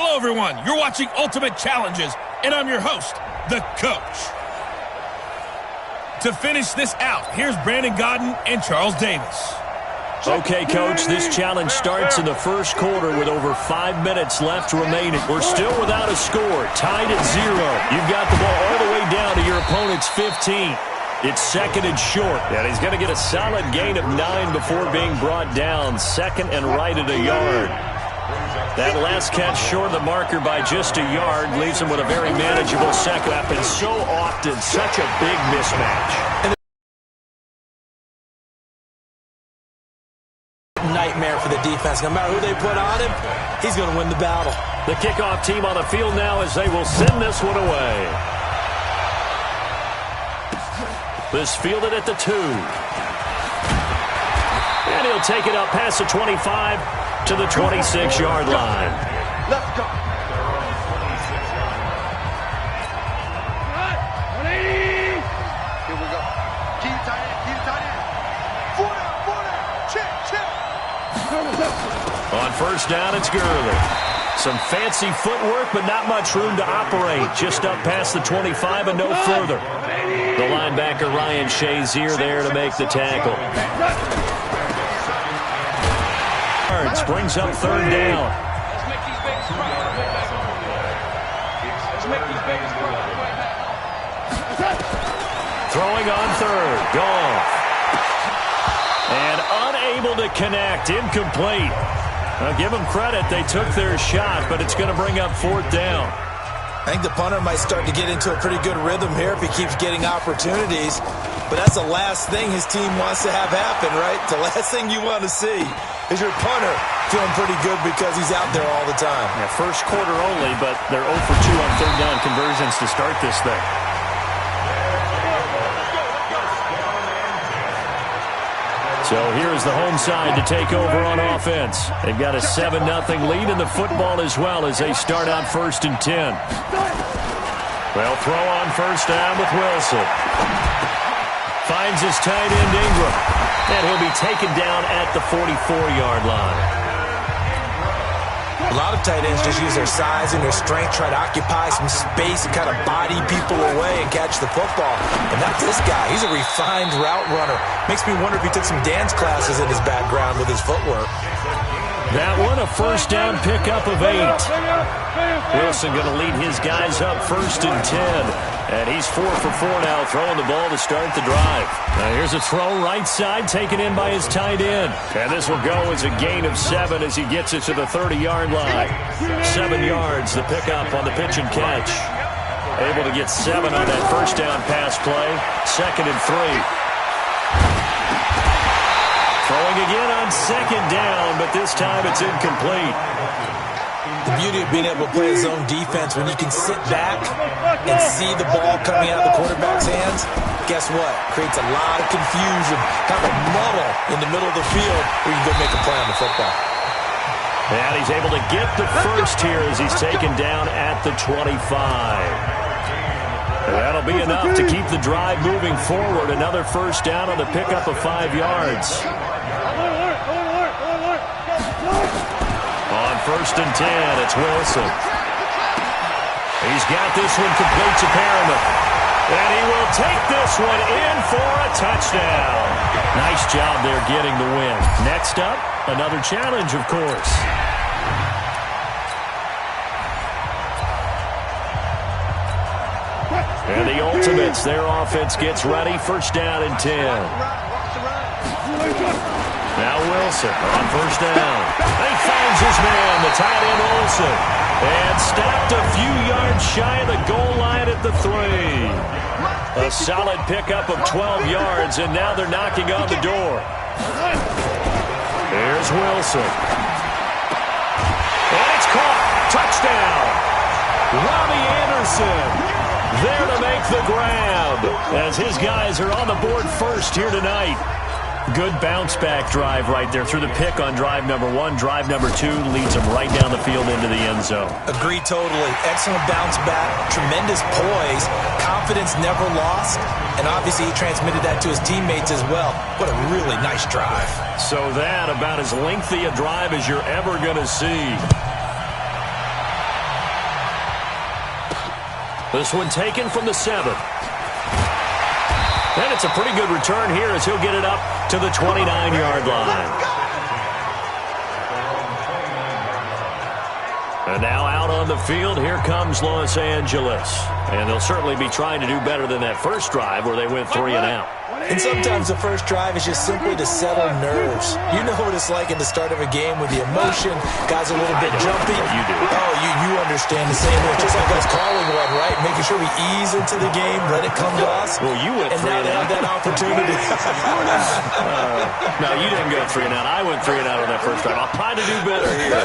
Hello, everyone. You're watching Ultimate Challenges, and I'm your host, the Coach. To finish this out, here's Brandon Godden and Charles Davis. Okay, Coach, this challenge starts in the first quarter with over 5 minutes left remaining. We're still without a score, tied at 0. You've got the ball all the way down to your opponent's 15. It's second and short, and he's going to get a solid gain of 9 before being brought down. Second and right at a yard. That last catch short of the marker by just a yard leaves him with a very manageable second. Happens so often, such a big mismatch. Nightmare for the defense. No matter who they put on him, he's going to win the battle. The kickoff team on the field now as they will send this one away. This fielded at the 2. And he'll take it up past the 25 to the 26-yard line. Let's go. 180. Here we go. Keep it tight end. Keep it tight end. 4 down. Check. On first down, it's Gurley. Some fancy footwork, but not much room to operate. Just up past the 25 and no further. The linebacker, Ryan Shazier, there to make the tackle. Brings up third down. Throwing on third. Goff. And unable to connect. Incomplete. Now give them credit. They took their shot, but it's going to bring up fourth down. I think the punter might start to get into a pretty good rhythm here if he keeps getting opportunities. But that's the last thing his team wants to have happen, right? The last thing you want to see is your punter feeling pretty good because he's out there all the time. Yeah, first quarter only, but they're 0 for 2 on third down conversions to start this thing. So here's the home side to take over on offense. They've got a 7-0 lead in the football as well as they start out first and 10. They'll throw on first down with Wilson. Finds his tight end Ingram. And he'll be taken down at the 44-yard line. A lot of tight ends just use their size and their strength, try to occupy some space and kind of body people away and catch the football. And not this guy. He's a refined route runner. Makes me wonder if he took some dance classes in his background with his footwork. That one, a first down pickup of 8. Wilson going to lead his guys up first and 10. And he's 4 for 4 now, throwing the ball to start the drive. Now here's a throw right side, taken in by his tight end. And this will go as a gain of 7 as he gets it to the 30-yard line. 7 yards, the pickup on the pitch and catch. Able to get 7 on that first down pass play. Second and 3. Throwing again on second down, but this time it's incomplete. The beauty of being able to play his own defense when you can sit back and see the ball coming out of the quarterback's hands, guess what? Creates a lot of confusion, kind of a muddle in the middle of the field where you can go make a play on the football. And he's able to get the first here as he's taken down at the 25. That'll be enough to keep the drive moving forward. Another first down on the pickup of 5 yards. On first and 10, it's Wilson. He's got this one complete to Perriman. And he will take this one in for a touchdown. Nice job there getting the win. Next up, another challenge, of course. And the Ultimates, their offense gets ready. First down and 10. Now Wilson on first down. He finds his man, the tight end Olsen. And stopped a few yards shy of the goal line at the 3. A solid pickup of 12 yards, and now they're knocking on the door. Here's Wilson. And it's caught. Touchdown. Robbie Anderson there to make the grab as his guys are on the board first here tonight. Good bounce-back drive right there through the pick on drive number 1. Drive number 2 leads them right down the field into the end zone. Agree totally. Excellent bounce back, tremendous poise, confidence never lost, and obviously he transmitted that to his teammates as well. What a really nice drive. So that about as lengthy a drive as you're ever going to see. This one taken from the 7. And it's a pretty good return here as he'll get it up to the 29-yard line. And now out on the field, here comes Los Angeles. And they'll certainly be trying to do better than that first drive where they went 3 and out. And sometimes the first drive is just simply to settle nerves. You know what it's like at the start of a game with the emotion. Guys are a little bit jumpy. You do. Oh, you understand the same way. Just like us calling one, right? Making sure we ease into the game, let it come to us. Well, you went 3 and out. And now they have that opportunity. No, you didn't go 3 and out. I went 3 and out on that first drive. I'll try to do better here.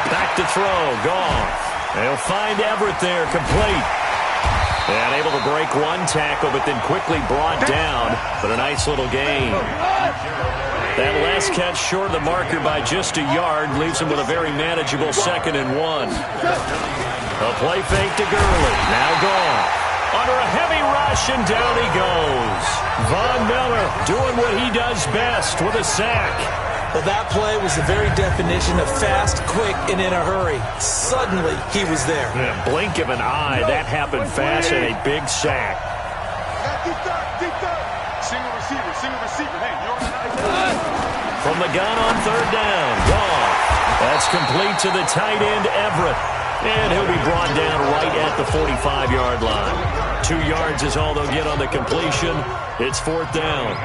Back to throw. Gone. They'll find Everett there, complete. And able to break one tackle, but then quickly brought down. But a nice little gain. That last catch short of the marker by just a yard leaves him with a very manageable 2nd and 1. A play fake to Gurley. Now gone. Under a heavy rush, and down he goes. Von Miller doing what he does best with a sack. Well, that play was the very definition of fast, quick, and in a hurry. Suddenly, he was there. In a blink of an eye, that happened fast and a big sack. Single receiver. Hey, you're From the gun on 3rd down. Gone. That's complete to the tight end, Everett. And he'll be brought down right at the 45-yard line. 2 yards is all they'll get on the completion. It's 4th down.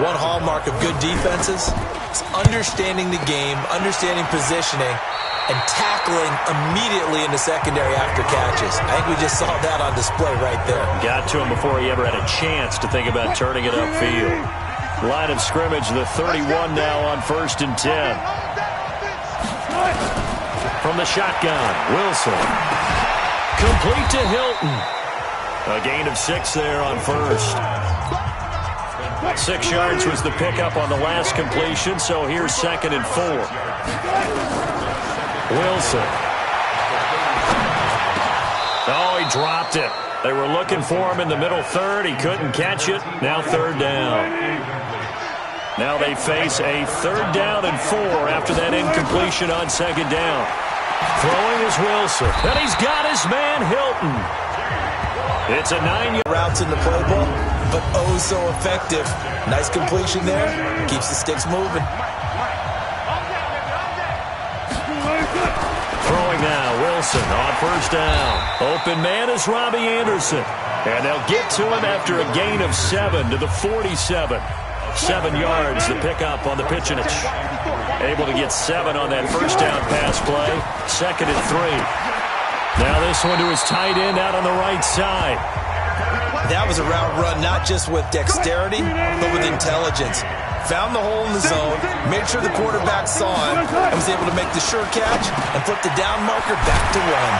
One hallmark of good defenses is understanding the game, understanding positioning, and tackling immediately in the secondary after catches. I think we just saw that on display right there. Got to him before he ever had a chance to think about turning it upfield. Line of scrimmage, the 31 now on 1st and 10. From the shotgun, Wilson. Complete to Hilton. A gain of 6 there on 1st. 6 yards was the pickup on the last completion, so here's 2nd and 4. Wilson. Oh, he dropped it. They were looking for him in the middle 3rd. He couldn't catch it. Now 3rd down. Now they face a 3rd down and 4 after that incompletion on 2nd down. Throwing is Wilson. And he's got his man, Hilton. It's a 9-yard routes in the play ball, but oh so effective. Nice completion there. Keeps the sticks moving. Throwing now, Wilson on 1st down. Open man is Robbie Anderson. And they'll get to him after a gain of 7 to the 47. 7 yards, the pickup on the pitch and it's able to get 7 on that 1st down pass play. 2nd and 3. Now this one to his tight end out on the right side. That was a route run not just with dexterity, but with intelligence. Found the hole in the zone, made sure the quarterback saw him, and was able to make the sure catch and flip the down marker back to run.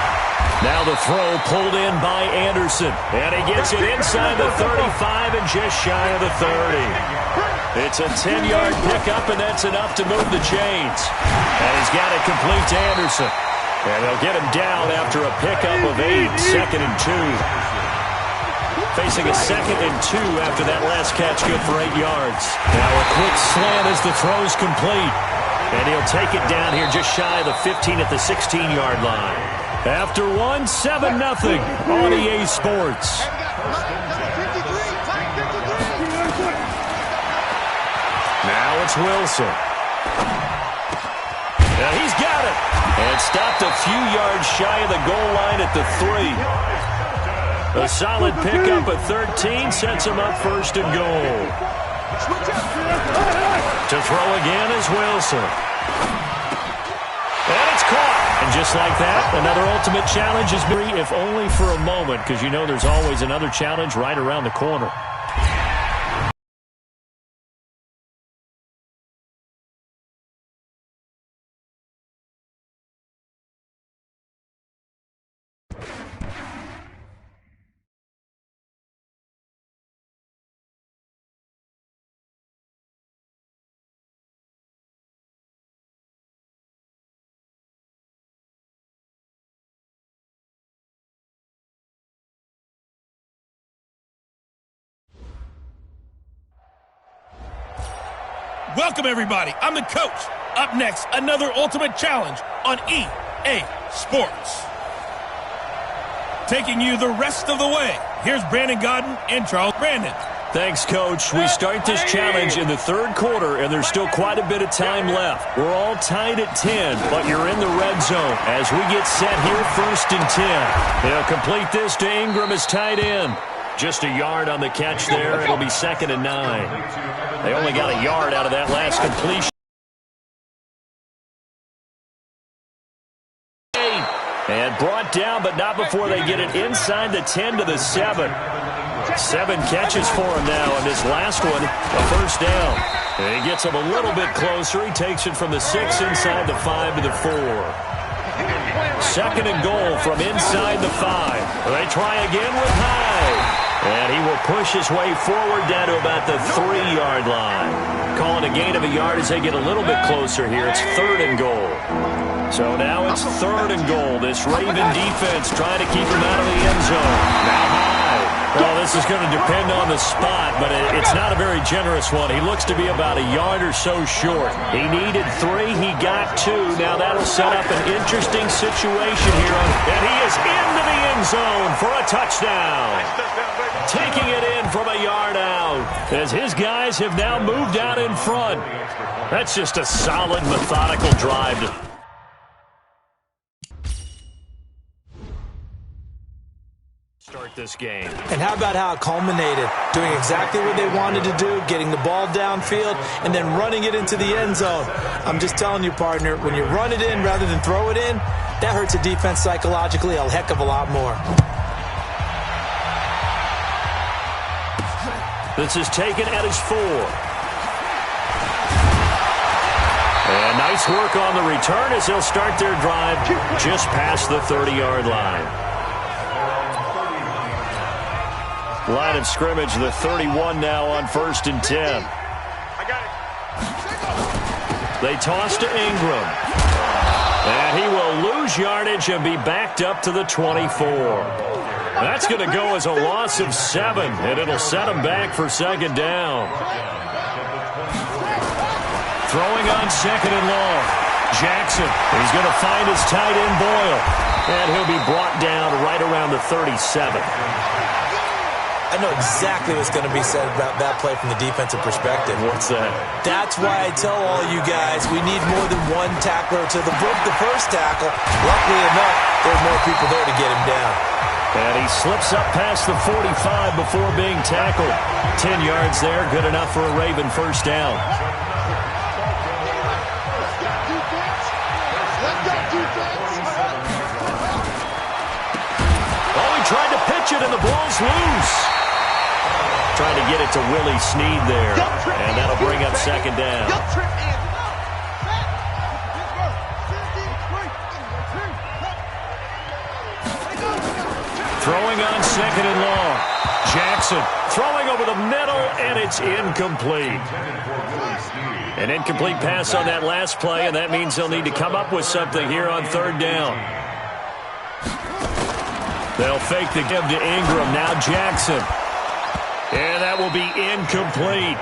Now the throw pulled in by Anderson. And he gets it inside the 35 and just shy of the 30. It's a 10-yard pickup, and that's enough to move the chains. And he's got it complete to Anderson. And they'll get him down after a pickup of 8, 2nd and 2. Facing a 2nd and 2 after that last catch, good for 8 yards. Now a quick slant as the throw's complete. And he'll take it down here just shy of the 15 at the 16-yard line. After 1, 7-0 on EA Sports. Now it's Wilson. Now he's got it. And stopped a few yards shy of the goal line at the 3. A solid pickup at 13 sets him up 1st and goal. To throw again is Wilson. And it's caught. And just like that, another ultimate challenge is free, if only for a moment, because you know there's always another challenge right around the corner. Welcome, everybody. I'm the coach. Up next, another ultimate challenge on EA Sports. taking you the rest of the way. Here's Brandon Godden and Charles. Brandon. Thanks, Coach. We start this challenge in the third quarter, and there's still quite a bit of time left. We're all tied at 10, but you're in the red zone as we get set here, 1st and 10. They'll complete this to Ingram as tight end. Just a yard on the catch there. It'll be 2nd and 9. They only got a yard out of that last completion. And brought down, but not before they get it inside the 10 to the 7. 7 catches for him now, and this last one, a first down. And he gets him a little bit closer. He takes it from the 6 inside the 5 to the 4. 2nd and goal from inside the 5. They try again with Hyde. And he will push his way forward down to about the 3-yard line. Calling a gain of a yard as they get a little bit closer here. It's 3rd and goal. So now it's 3rd and goal. This Raven defense trying to keep him out of the end zone. Now Hyde. Well, this is going to depend on the spot, but it's not a very generous one. He looks to be about a yard or so short. He needed 3. He got 2. Now that'll set up an interesting situation here. And he is into the end zone for a touchdown. Taking it in from a yard out as his guys have now moved out in front. That's just a solid, methodical drive. Start this game. And how about how it culminated? Doing exactly what they wanted to do, getting the ball downfield, and then running it into the end zone. I'm just telling you, partner, when you run it in rather than throw it in, that hurts a defense psychologically a heck of a lot more. This is taken at his 4. And nice work on the return as they'll start their drive just past the 30-yard line. Line of scrimmage, the 31 now on 1st and 10. They toss to Ingram. And he will lose yardage and be backed up to the 24. That's going to go as a loss of 7, and it'll set him back for 2nd down. Throwing on 2nd and long. Jackson, he's going to find his tight end Boyle, and he'll be brought down right around the 37. I know exactly what's going to be said about that play from the defensive perspective. What's that? That's why I tell all you guys we need more than one tackler to the first tackle. Luckily enough, there are more people there to get him down. And he slips up past the 45 before being tackled. 10 yards there, good enough for a Raven first down. Oh, he tried to pitch it, and the ball's loose. Trying to get it to Willie Snead there, and that'll bring up 2nd down. Throwing on 2nd and long. Jackson throwing over the middle, and it's incomplete. An incomplete pass on that last play, and that means they'll need to come up with something here on 3rd down. They'll fake the give to Ingram. Now Jackson. And that will be incomplete.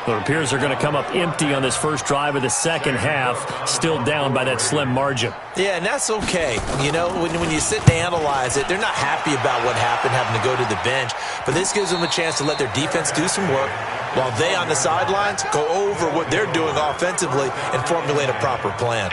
It appears they're going to come up empty on this first drive of the second half, still down by that slim margin. Yeah, and that's okay. You know, when you sit and analyze it, they're not happy about what happened, having to go to the bench. But this gives them a chance to let their defense do some work while they on the sidelines go over what they're doing offensively and formulate a proper plan.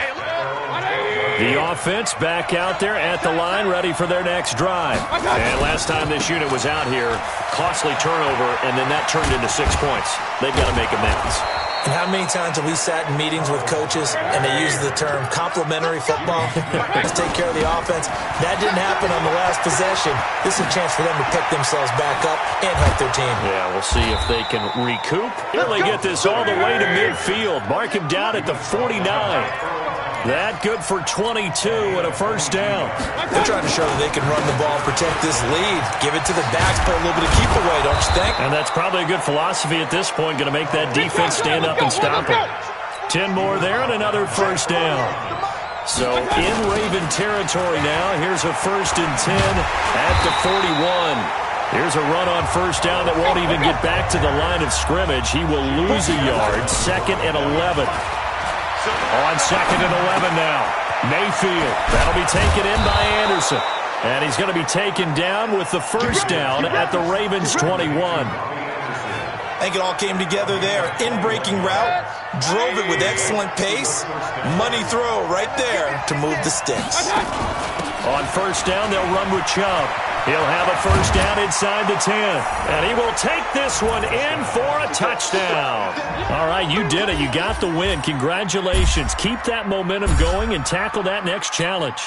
The offense back out there at the line, ready for their next drive. And last time this unit was out here, costly turnover, and then that turned into 6 points. They've got to make amends. And how many times have we sat in meetings with coaches and they use the term complementary football? Let's take care of the offense. That didn't happen on the last possession. This is a chance for them to pick themselves back up and help their team. Yeah, we'll see if they can recoup. Really get this all the way to midfield. Mark him down at the 49. That good for 22 and a first down. They're trying to show that they can run the ball, protect this lead, give it to the backs, play a little bit of keep away, don't you think? And that's probably a good philosophy at this point, going to make that defense stand up and stop them. 10 more there and another first down. So in Raven territory now, here's a 1st and 10 at the 41. Here's a run on first down that won't even get back to the line of scrimmage. He will lose a yard. 2nd and 11. On 2nd and 11 now. Mayfield. That'll be taken in by Anderson. And he's going to be taken down with the first down at the Ravens' 21. I think it all came together there. In-breaking route, drove it with excellent pace. Money throw right there to move the sticks. On first down, they'll run with Chubb. He'll have a first down inside the 10. And he will take this one in for a touchdown. All right, you did it. You got the win. Congratulations. Keep that momentum going and tackle that next challenge.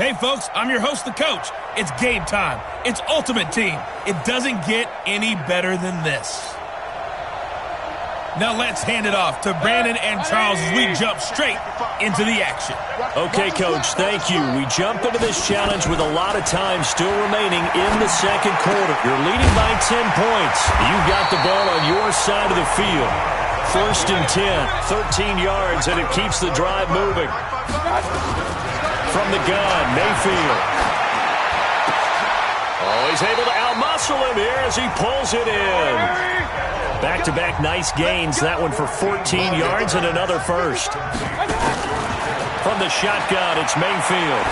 Hey, folks, I'm your host, the coach. It's game time. It's Ultimate Team. It doesn't get any better than this. Now let's hand it off to Brandon and Charles as we jump straight into the action. Okay, Coach, thank you. We jump into this challenge with a lot of time still remaining in the second quarter. You're leading by 10 points. You've got the ball on your side of the field. First and 10, 13 yards, and it keeps the drive moving. From the gun, Mayfield. Oh, he's able to outmuscle him here as he pulls it in. Back-to-back nice gains. That one for 14 yards and another first. From the shotgun, it's Mayfield.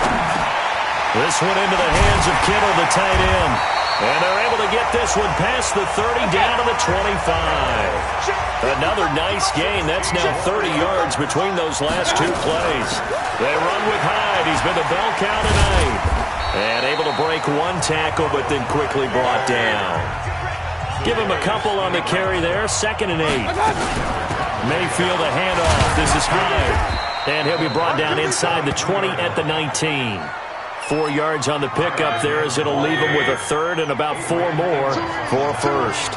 This one into the hands of Kittle, the tight end. And they're able to get this one past the 30 down to the 25. Another nice gain. That's now 30 yards between those last two plays. They run with Hyde. He's been the bell cow tonight. And able to break one tackle, but then quickly brought down. Give him a couple on the carry there. 2nd and 8. Mayfield a handoff. This is Hyde. And he'll be brought down inside the 20 at the 19. 4 yards on the pickup there as it'll leave him with a third and about 4 more for a first.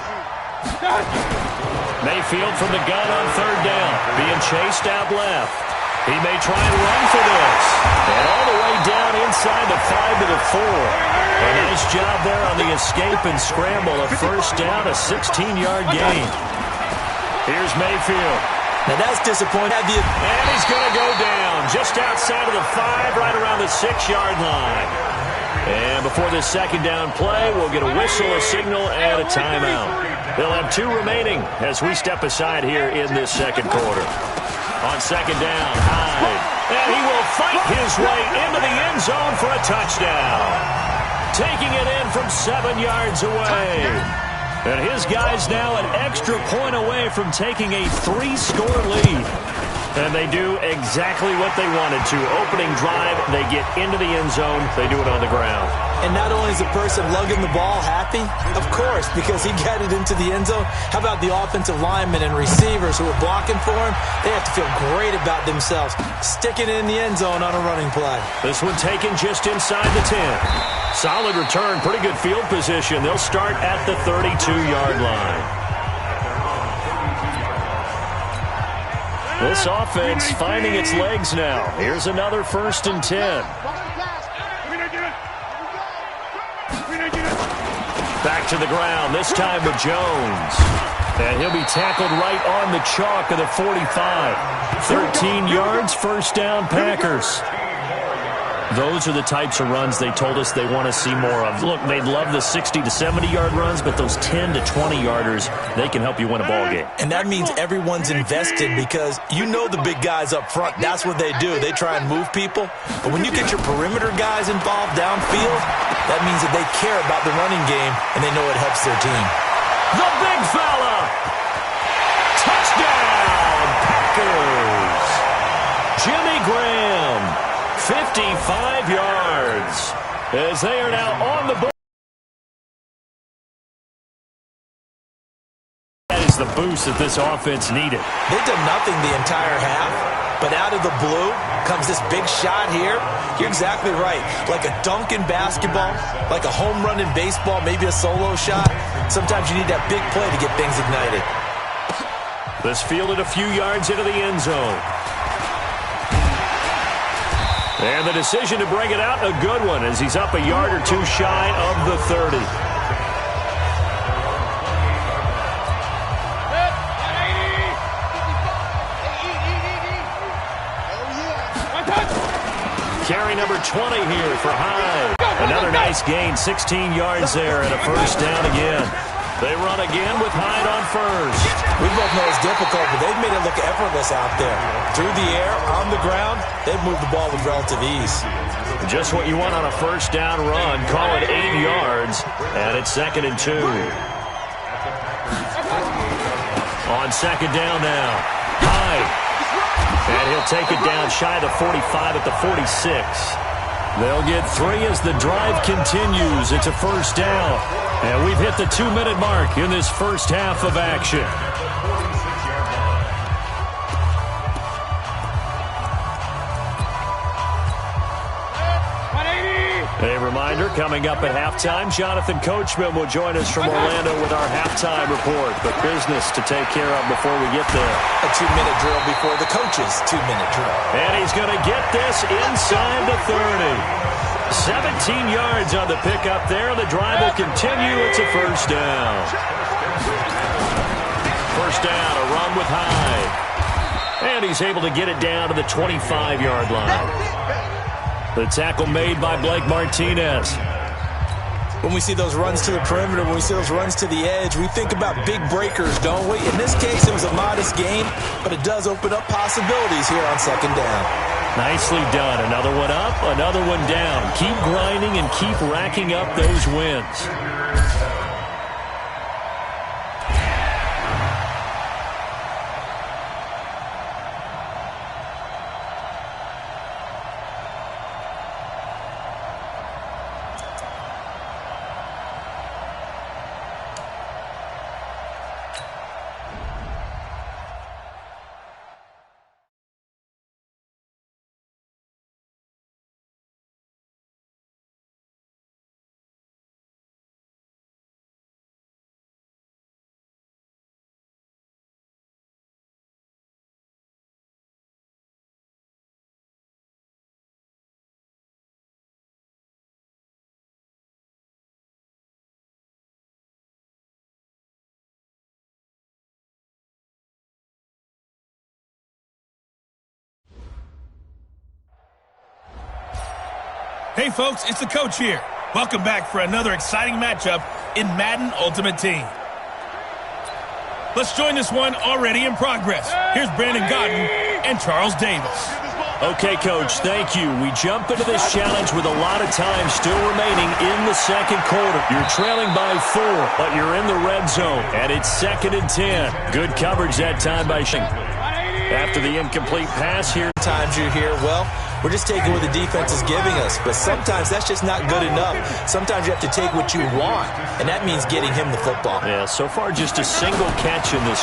Mayfield from the gun on third down. Being chased out left. He may try and run for this. And all the way down inside the 5 to the 4. A nice job there on the escape and scramble. A first down, a 16-yard gain. Here's Mayfield. Now that's disappointing. And he's going to go down just outside of the 5, right around the 6-yard line. And before this second down play, we'll get a whistle, a signal, and a timeout. They'll have 2 remaining as we step aside here in this second quarter. On second down, Hyde. And he will fight his way into the end zone for a touchdown. Taking it in from 7 yards away. And his guys now an extra point away from taking a 3-score lead. And they do exactly what they wanted to. Opening drive, they get into the end zone. They do it on the ground. And not only is the person lugging the ball happy, of course, because he got it into the end zone. How about the offensive linemen and receivers who are blocking for him? They have to feel great about themselves, sticking it in the end zone on a running play. This one taken just inside the 10. Solid return, pretty good field position. They'll start at the 32-yard line. This offense finding its legs now. Here's another 1st and 10. Back to the ground, this time with Jones. And he'll be tackled right on the chalk of the 45. 13 yards, first down, Packers. Those are the types of runs they told us they want to see more of. Look, they'd love the 60 to 70-yard runs, but those 10 to 20-yarders, they can help you win a ball game. And that means everyone's invested because you know the big guys up front. That's what they do. They try and move people. But when you get your perimeter guys involved downfield, that means that they care about the running game, and they know it helps their team. The big fella! Touchdown, Packers! Jimmy Graham. 55 yards as they are now on the board. That is the boost that this offense needed. They've done nothing the entire half, But out of the blue comes this big shot here. You're exactly right. Like a dunk in basketball, like a home run in baseball, maybe a solo shot. Sometimes you need that big play to get things ignited. This fielded a few yards into the end zone. And the decision to bring it out, a good one, as he's up a yard or two shy of the 30. Carry number 20 here for Hyde. Another nice gain, 16 yards there, and a first down again. They run again with Hyde on first. We both know it's difficult, but they've made it look effortless out there. Through the air, on the ground, they've moved the ball with relative ease. Just what you want on a first down run. Call it 8 yards, and it's 2nd and 2. On second down now, Hyde. And he'll take it down shy of the 45 at the 46. They'll get 3 as the drive continues. It's a first down. And we've hit the 2-minute mark in this first half of action. A reminder, coming up at halftime, Jonathan Coachman will join us from Orlando with our halftime report. But business to take care of before we get there. A 2-minute drill before the coach's 2-minute drill. And he's going to get this inside the 30. 17 yards on the pickup there. The drive will continue. It's a first down. First down, a run with Hyde. And he's able to get it down to the 25-yard line. The tackle made by Blake Martinez. When we see those runs to the perimeter, when we see those runs to the edge, we think about big breakers, don't we? In this case, it was a modest gain, but it does open up possibilities here on second down. Nicely done. Another one up, another one down. Keep grinding and keep racking up those wins. Hey folks, it's the coach here. Welcome back for another exciting matchup in Madden Ultimate Team. Let's join this one already in progress. Here's Brandon Godden and Charles Davis. Okay, Coach, thank you. We jump into this challenge with a lot of time still remaining in the second quarter. You're trailing by 4, but you're in the red zone, and it's 2nd and 10. Good coverage that time by Shing. After the incomplete pass here. Times you're here, well, we're just taking what the defense is giving us, but sometimes that's just not good enough. Sometimes you have to take what you want, and that means getting him the football. Yeah, so far just a single catch in this